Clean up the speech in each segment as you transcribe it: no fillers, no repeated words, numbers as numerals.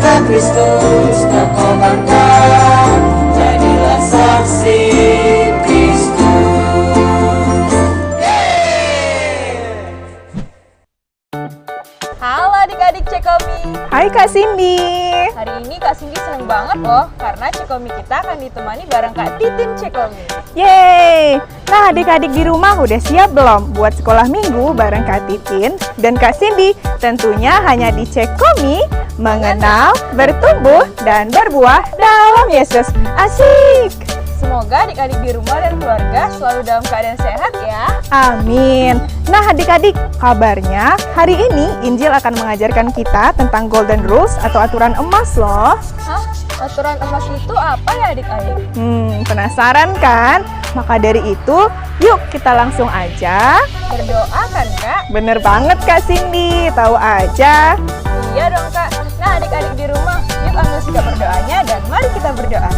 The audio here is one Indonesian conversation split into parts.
kata Kristus kau kobarkan, jadilah saksi Kristus. Halo adik-adik Cekomi. Hai Kak Cindy. Hari ini Kak Cindy seneng banget loh, karena Cekomi kita akan ditemani bareng Kak Titin Cekomi. Yeay. Nah adik-adik di rumah udah siap belum buat sekolah minggu bareng Kak Titin dan Kak Cindy? Tentunya hanya di Cekomi, mengenal, bertumbuh, dan berbuah dalam Yesus. Asik! Semoga adik-adik di rumah dan keluarga selalu dalam keadaan sehat ya. Amin. Nah adik-adik, kabarnya hari ini Injil akan mengajarkan kita tentang Golden Rules atau aturan emas loh. Hah? Aturan emas itu apa ya adik-adik? Penasaran kan? Maka dari itu, yuk kita langsung aja Berdoa kan Kak? Bener banget Kak Cindy, tahu aja. Iya dong Kak. Nah adik-adik di rumah, yuk ambil sikap berdoanya dan mari kita berdoa.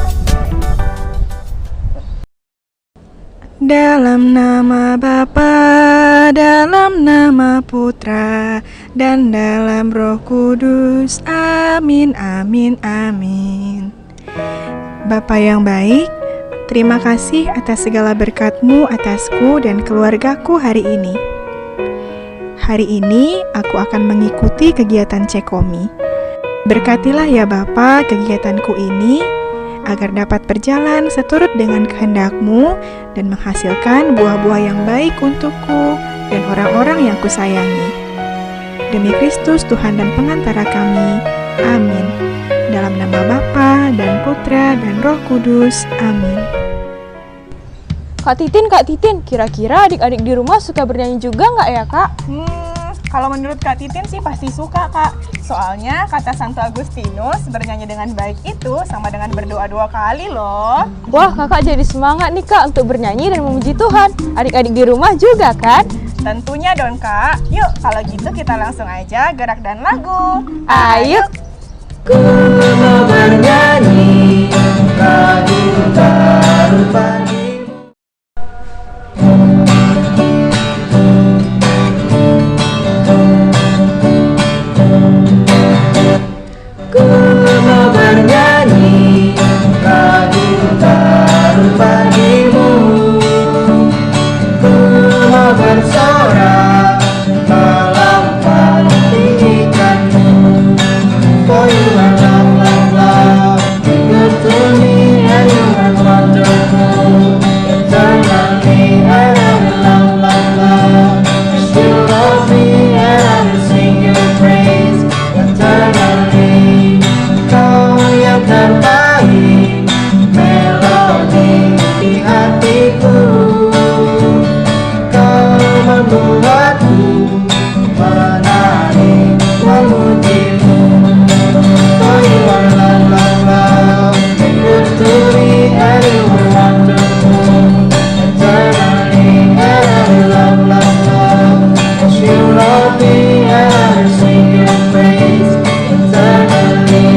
Dalam nama Bapa, dalam nama Putra, dan dalam Roh Kudus. Amin, amin, amin. Bapa yang baik, terima kasih atas segala berkat-Mu atasku dan keluargaku hari ini. Hari ini aku akan mengikuti kegiatan Cekomi. Berkatilah ya Bapa kegiatanku ini, agar dapat berjalan seturut dengan kehendak-Mu dan menghasilkan buah-buah yang baik untukku dan orang-orang yang kusayangi. Demi Kristus Tuhan dan pengantara kami. Amin. Dalam nama Bapa dan Putra dan Roh Kudus. Amin. Kak Titin, kira-kira adik-adik di rumah suka bernyanyi juga nggak ya Kak? Kalau menurut Kak Titin sih pasti suka Kak. Soalnya kata Santo Agustinus, bernyanyi dengan baik itu sama dengan berdoa 2 kali loh. Wah, kakak jadi semangat nih Kak untuk bernyanyi dan memuji Tuhan. Adik-adik di rumah juga kan? Tentunya dong Kak. Yuk kalau gitu kita langsung aja gerak dan lagu. Ayo! Ku mau bernyanyi lagu baru bagimu. Ku mau bernyanyi lagu baru bagimu. Ku mau bersorak melampauikanmu. For you are love, love, love, good to me, and you are wonderful. Eternally, and I will love, love, love. You love me, and I will sing your praise. Eternally, kau yang terbaik, melodi di hatiku. Kau membuatku menari memujimu. For you are love, love, love, good to me, and you are wonderful. Eternally, and I will love, love, love. Cause you love me, and I will sing your praise. Eternally.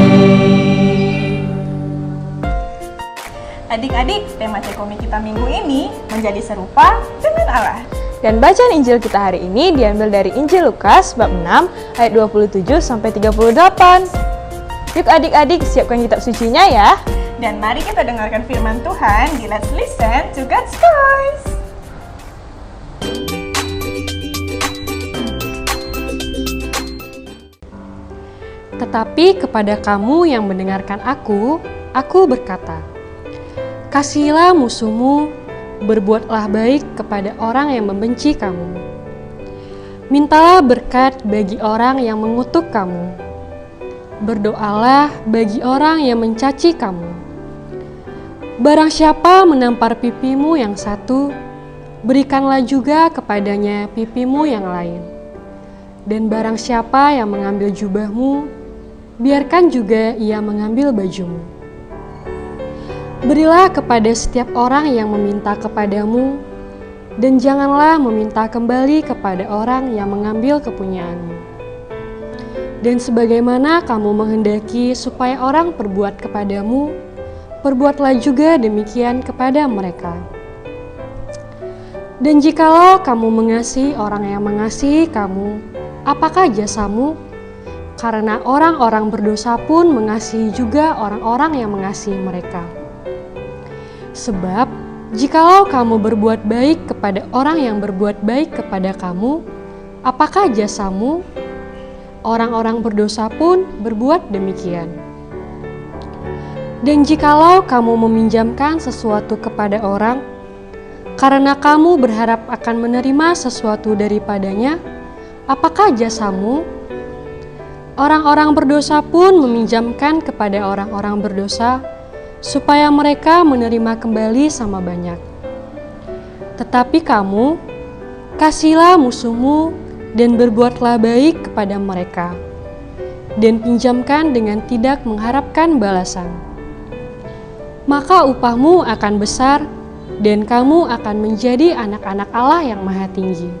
Adik-adik, tema Cekomi kita minggu ini menjadi serupa dengan Allah. Dan bacaan Injil kita hari ini diambil dari Injil Lukas bab 6 ayat 27 sampai 38. Yuk adik-adik siapkan kitab sucinya ya. Dan mari kita dengarkan firman Tuhan di Let's Listen to God's Voice. Tetapi kepada kamu yang mendengarkan aku berkata, kasihilah musuhmu, berbuatlah baik kepada orang yang membenci kamu. Mintalah berkat bagi orang yang mengutuk kamu. Berdoalah bagi orang yang mencaci kamu. Barang siapa menampar pipimu yang satu, berikanlah juga kepadanya pipimu yang lain. Dan barang siapa yang mengambil jubahmu, biarkan juga ia mengambil bajumu. Berilah kepada setiap orang yang meminta kepadamu, dan janganlah meminta kembali kepada orang yang mengambil kepunyaanmu. Dan sebagaimana kamu menghendaki supaya orang perbuat kepadamu, perbuatlah juga demikian kepada mereka. Dan jikalau kamu mengasihi orang yang mengasihi kamu, apakah jasamu? karena orang-orang berdosa pun mengasihi juga orang-orang yang mengasihi mereka. Sebab, jikalau kamu berbuat baik kepada orang yang berbuat baik kepada kamu, apakah jasamu? Orang-orang berdosa pun berbuat demikian. Dan jikalau kamu meminjamkan sesuatu kepada orang, karena kamu berharap akan menerima sesuatu daripadanya, apakah jasamu? Orang-orang berdosa pun meminjamkan kepada orang-orang berdosa, supaya mereka menerima kembali sama banyak. Tetapi kamu, kasihilah musuhmu dan berbuatlah baik kepada mereka, dan pinjamkan dengan tidak mengharapkan balasan. Maka upahmu akan besar, dan kamu akan menjadi anak-anak Allah yang Maha Tinggi.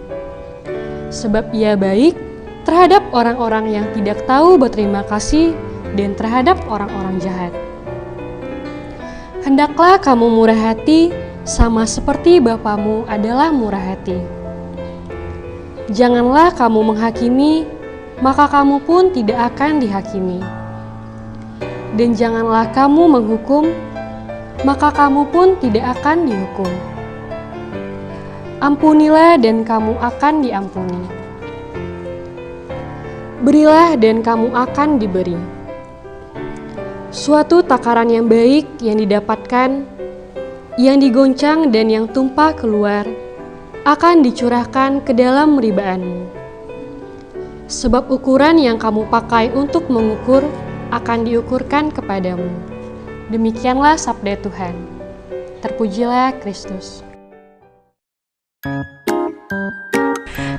Sebab Ia baik terhadap orang-orang yang tidak tahu berterima kasih dan terhadap orang-orang jahat. Hendaklah kamu murah hati sama seperti Bapamu adalah murah hati. Janganlah kamu menghakimi, maka kamu pun tidak akan dihakimi. Dan janganlah kamu menghukum, maka kamu pun tidak akan dihukum. Ampunilah dan kamu akan diampuni. Berilah dan kamu akan diberi. Suatu takaran yang baik yang didapatkan, yang digoncang dan yang tumpah keluar, akan dicurahkan ke dalam ribaanmu. Sebab ukuran yang kamu pakai untuk mengukur akan diukurkan kepadamu. Demikianlah sabda Tuhan. Terpujilah Kristus.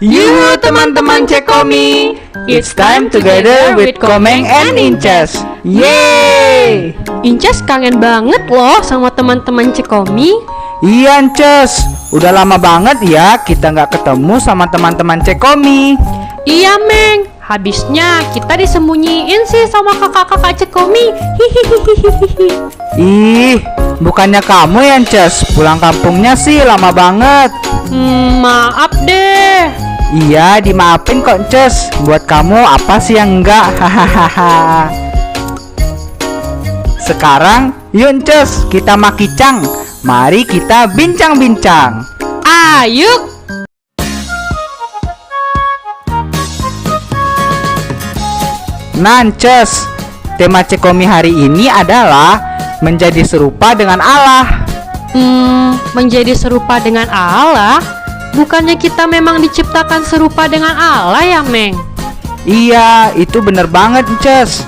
You teman-teman Cekomi, it's time together with Komeng and Incas. Yeay! Incas kangen banget loh sama teman-teman Cekomi. Iya Incas, udah lama banget ya kita nggak ketemu sama teman-teman Cekomi. Iya Meng, habisnya kita disembunyiin sih sama kakak-kakak Cekomi. Hihihihihi. Ih, bukannya kamu ya Incas, pulang kampungnya sih lama banget. Maaf deh. Iya, dimaafin kok Incas. Buat kamu apa sih yang enggak? Hahaha. Sekarang, yuk Incas, kita makicang. Mari kita bincang-bincang. Ayo. Nah Incas, tema Cekomi hari ini adalah menjadi serupa dengan Allah. Menjadi serupa dengan Allah? Bukannya kita memang diciptakan serupa dengan Allah ya, Meng? Iya, itu bener banget Incas.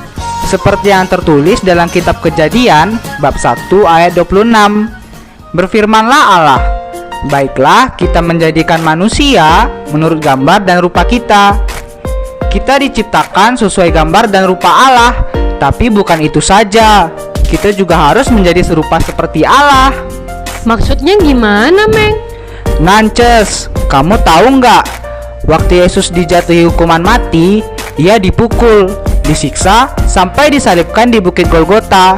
Seperti yang tertulis dalam kitab Kejadian bab 1 ayat 26. Berfirmanlah Allah, baiklah kita menjadikan manusia menurut gambar dan rupa kita. Kita diciptakan sesuai gambar dan rupa Allah. Tapi bukan itu saja, kita juga harus menjadi serupa seperti Allah. Maksudnya gimana, Meng? Nances, kamu tahu nggak? Waktu Yesus dijatuhi hukuman mati, ia dipukul, disiksa, sampai disalibkan di Bukit Golgota.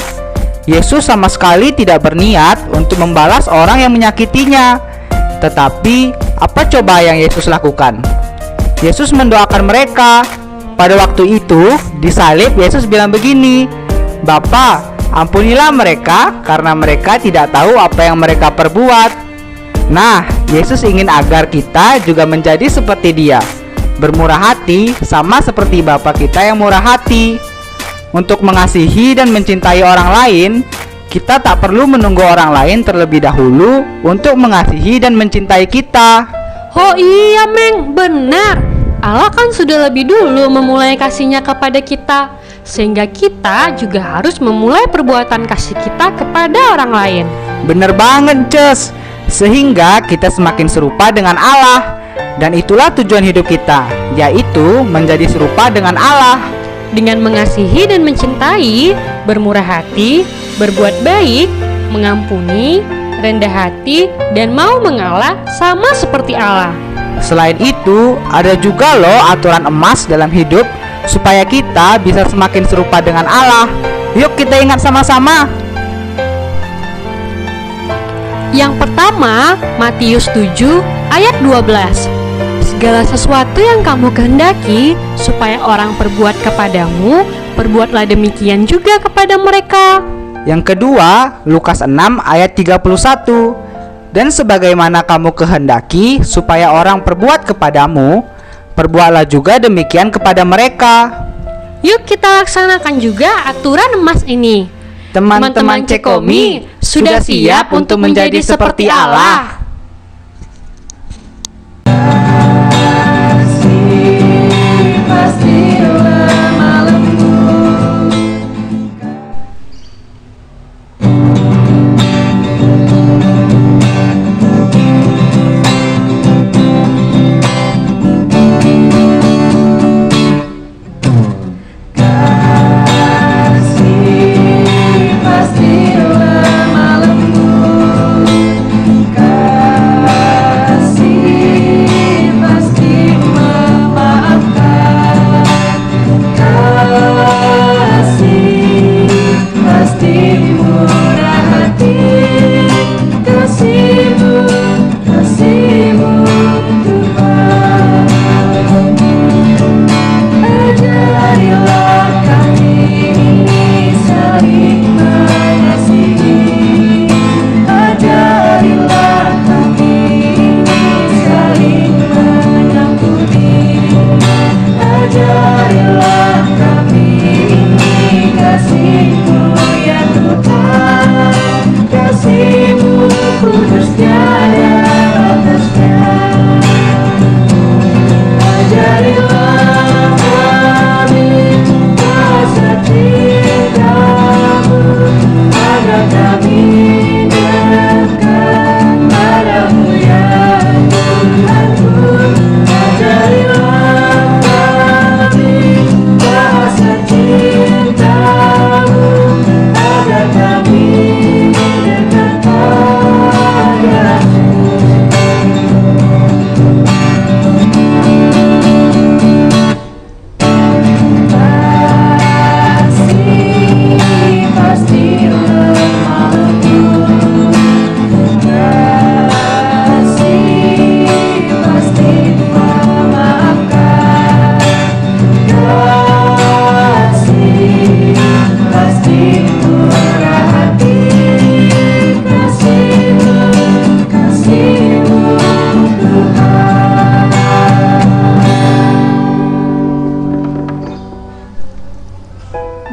Yesus sama sekali tidak berniat untuk membalas orang yang menyakitinya. Tetapi, apa coba yang Yesus lakukan? Yesus mendoakan mereka. Pada waktu itu, disalib Yesus bilang begini, "Bapa, ampunilah mereka karena mereka tidak tahu apa yang mereka perbuat." Nah, Yesus ingin agar kita juga menjadi seperti Dia, bermurah hati sama seperti Bapa kita yang murah hati. Untuk mengasihi dan mencintai orang lain, kita tak perlu menunggu orang lain terlebih dahulu untuk mengasihi dan mencintai kita. Oh iya, Meng, benar. Allah kan sudah lebih dulu memulai kasihnya kepada kita, sehingga kita juga harus memulai perbuatan kasih kita kepada orang lain. Bener banget, Cus. Sehingga kita semakin serupa dengan Allah. Dan itulah tujuan hidup kita, yaitu menjadi serupa dengan Allah. Dengan mengasihi dan mencintai, bermurah hati, berbuat baik, mengampuni, rendah hati, dan mau mengalah sama seperti Allah. Selain itu, ada juga loh aturan emas dalam hidup supaya kita bisa semakin serupa dengan Allah. Yuk kita ingat sama-sama. Yang pertama, Matius 7 ayat 12. segala sesuatu yang kamu kehendaki supaya orang perbuat kepadamu, perbuatlah demikian juga kepada mereka. Yang kedua, Lukas 6 ayat 31. Dan sebagaimana kamu kehendaki supaya orang perbuat kepadamu, perbuatlah juga demikian kepada mereka. Yuk kita laksanakan juga aturan emas ini. Teman-teman Cekomi sudah siap untuk menjadi seperti Allah.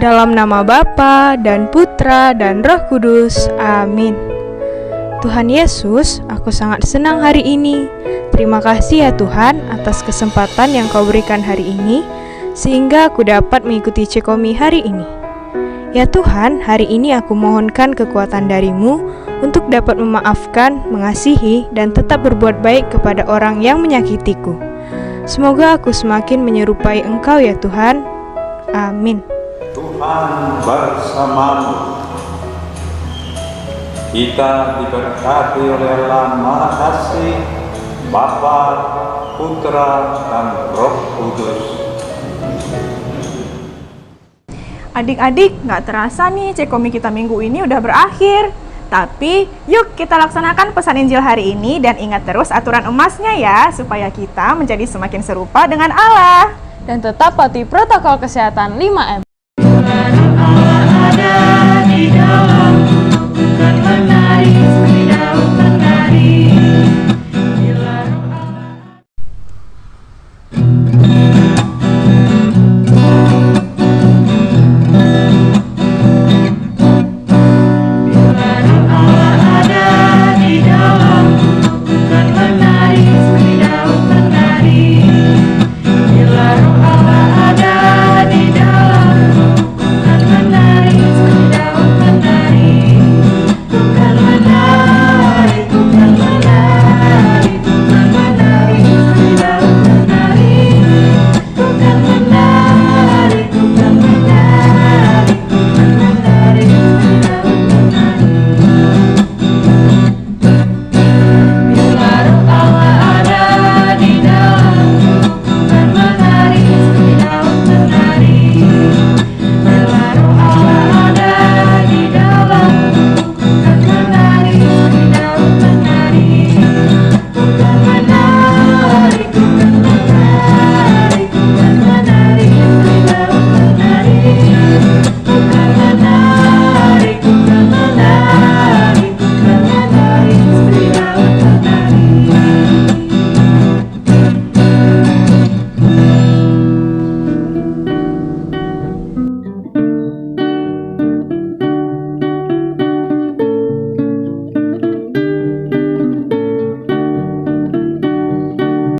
Dalam nama Bapa dan Putra dan Roh Kudus. Amin. Tuhan Yesus, aku sangat senang hari ini. Terima kasih ya Tuhan atas kesempatan yang Kau berikan hari ini, sehingga aku dapat mengikuti Cekomi hari ini. Ya Tuhan, hari ini aku mohonkan kekuatan dari-Mu untuk dapat memaafkan, mengasihi, dan tetap berbuat baik kepada orang yang menyakitiku. Semoga aku semakin menyerupai Engkau ya Tuhan. Amin. Tuhan bersamamu. Kita diberkati oleh Allah Maha Kasih, Bapa, Putra, dan Roh Kudus. Adik-adik, gak terasa nih Cekomi kita minggu ini udah berakhir. Tapi yuk kita laksanakan pesan Injil hari ini dan ingat terus aturan emasnya ya, supaya kita menjadi semakin serupa dengan Allah. Dan tetap patuhi protokol kesehatan 5M.